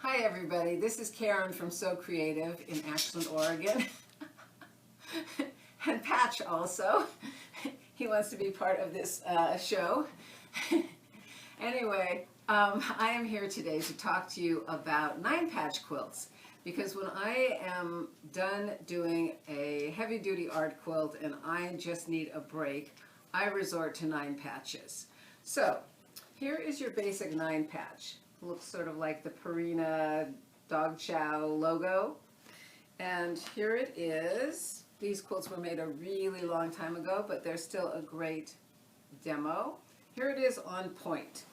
Hi everybody, this is Karen from So Creative in Ashland, Oregon. And Patch also. He wants to be part of this show. Anyway, I am here today to talk to you about 9-patch quilts, because when I am done doing a heavy-duty art quilt and I just need a break, I resort to 9 patches. So here is your basic 9-patch. Looks sort of like the Purina dog chow logo. And here it is. These quilts were made a really long time ago, but they're still a great demo. Here it is on point.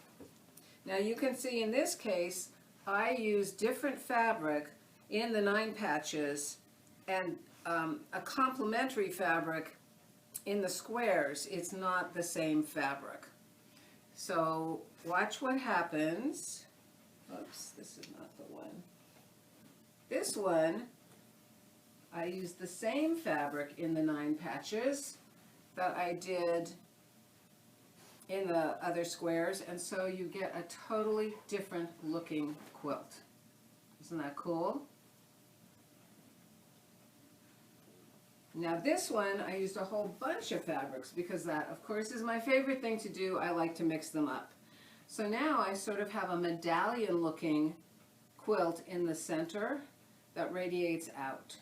Now you can see in this case, I use different fabric in the 9 patches and a complementary fabric in the squares. It's not the same fabric. So watch what happens. Oops, this is not the one. This one, I used the same fabric in the 9 patches that I did in the other squares, and so you get a totally different looking quilt. Isn't that cool? Now this one, I used a whole bunch of fabrics because that, of course, is my favorite thing to do. I like to mix them up. So now I sort of have a medallion looking quilt in the center that radiates out.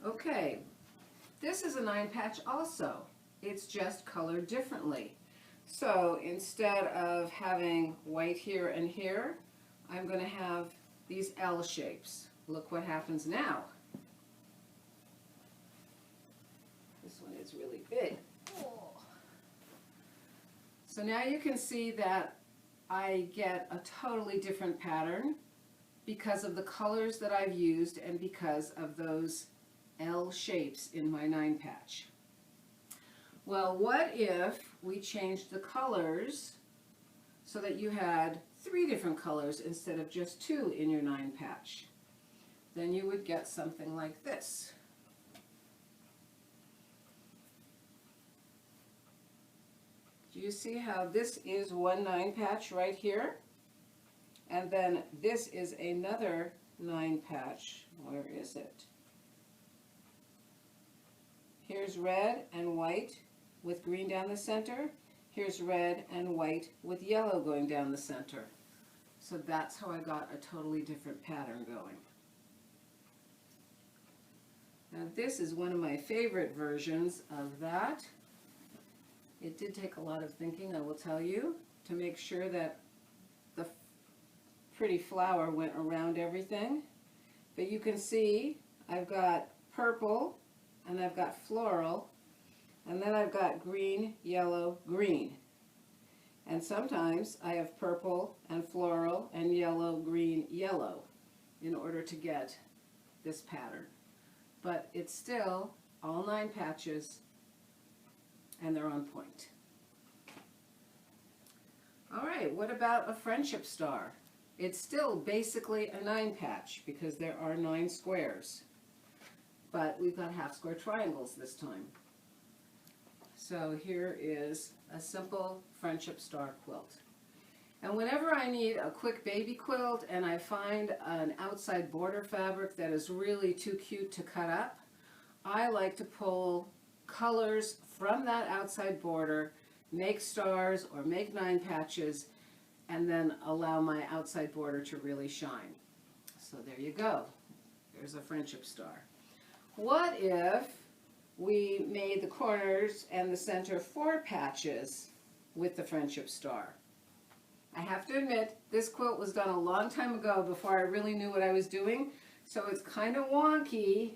Okay, this is a 9-patch also. It's just colored differently. So instead of having white here and here, I'm going to have these L shapes. Look what happens now. This one is really big. So now you can see that I get a totally different pattern because of the colors that I've used and because of those L shapes in my 9-patch. Well, what if we changed the colors so that you had 3 different colors instead of just 2 in your 9-patch? Then you would get something like this. Do you see how this is one 9-patch right here? And then this is another 9-patch. Where is it? Here's red and white with green down the center. Here's red and white with yellow going down the center. So that's how I got a totally different pattern going. Now this is one of my favorite versions of that. It did take a lot of thinking, I will tell you, to make sure that the pretty flower went around everything. But you can see I've got purple and I've got floral, and then I've got green, yellow, green. And sometimes I have purple and floral and yellow, green, yellow in order to get this pattern. But it's still all 9 patches and they're on point. All right, what about a friendship star? It's still basically a 9-patch because there are 9 squares, but we've got half square triangles this time. So here is a simple friendship star quilt. And whenever I need a quick baby quilt and I find an outside border fabric that is really too cute to cut up, I like to pull colors from that outside border, make stars or make 9 patches, and then allow my outside border to really shine. So there you go. There's a friendship star. What if we made the corners and the center 4 patches with the friendship star? I have to admit, this quilt was done a long time ago before I really knew what I was doing, so it's kind of wonky,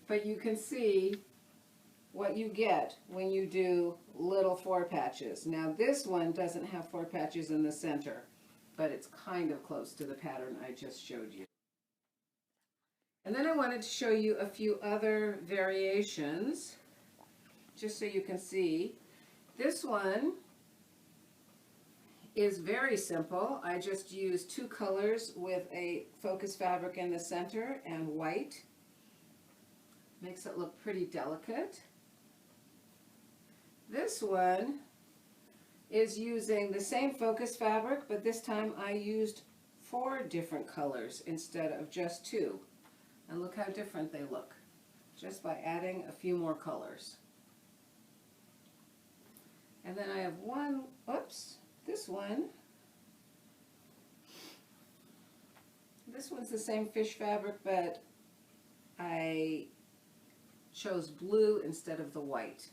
but you can see what you get when you do little 4 patches. Now this one doesn't have 4 patches in the center, but it's kind of close to the pattern I just showed you. And then I wanted to show you a few other variations, just so you can see. This one is very simple. I just used 2 colors with a focus fabric in the center and white. Makes it look pretty delicate. This one is using the same focus fabric, but this time I used 4 different colors instead of just 2. And look how different they look, just by adding a few more colors. And then I have one, this one. This one's the same fish fabric, but I chose blue instead of the white.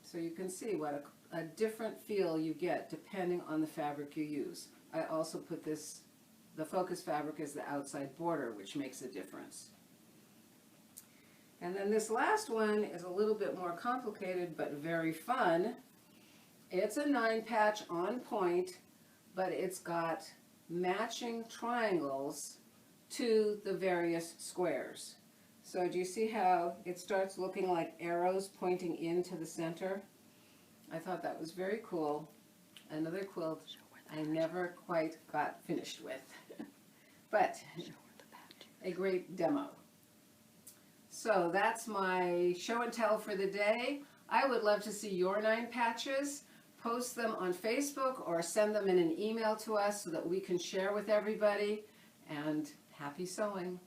So you can see what a different feel you get depending on the fabric you use. I also put the focus fabric as the outside border, which makes a difference. And then this last one is a little bit more complicated but very fun. It's a 9-patch on point, but it's got matching triangles to the various squares. So do you see how it starts looking like arrows pointing into the center? I thought that was very cool. Another quilt I never quite got finished with, but a great demo. So that's my show and tell for the day. I would love to see your 9 patches. Post them on Facebook or send them in an email to us so that we can share with everybody. And happy sewing.